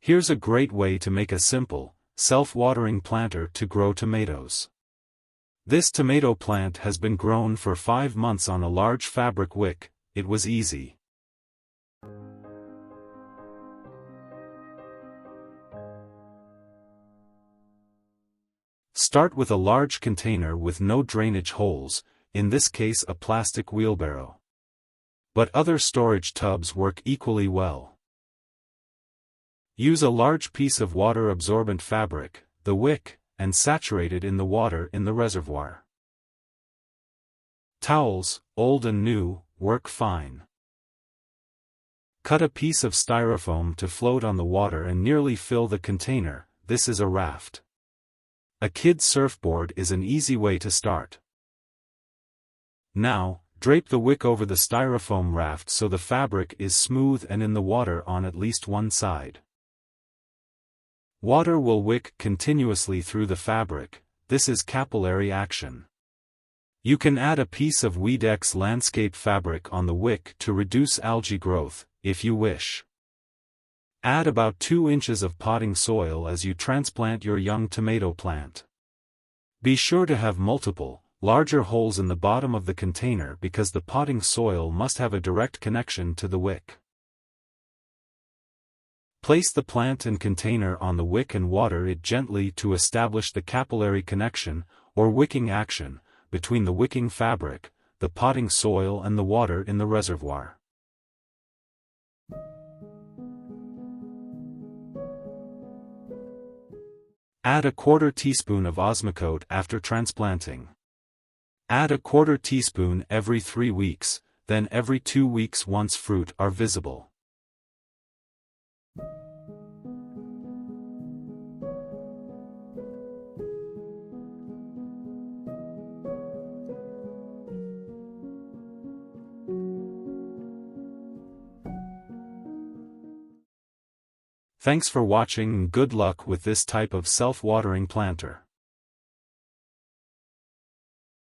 Here's a great way to make a simple, self-watering planter to grow tomatoes. This tomato plant has been grown for 5 months on a large fabric wick. It was easy. Start with a large container with no drainage holes, in this case a plastic wheelbarrow. But other storage tubs work equally well. Use a large piece of water-absorbent fabric, the wick, and saturate it in the water in the reservoir. Towels, old and new, work fine. Cut a piece of styrofoam to float on the water and nearly fill the container. This is a raft. A kid's surfboard is an easy way to start. Now, drape the wick over the styrofoam raft so the fabric is smooth and in the water on at least one side. Water will wick continuously through the fabric. This is capillary action. You can add a piece of Weedex landscape fabric on the wick to reduce algae growth, if you wish. Add about 2 inches of potting soil as you transplant your young tomato plant. Be sure to have multiple, larger holes in the bottom of the container because the potting soil must have a direct connection to the wick. Place the plant and container on the wick and water it gently to establish the capillary connection, or wicking action, between the wicking fabric, the potting soil and the water in the reservoir. Add a 1/4 teaspoon of Osmocote after transplanting. Add a 1/4 teaspoon every 3 weeks, then every 2 weeks once fruit are visible. Thanks for watching and good luck with this type of self-watering planter.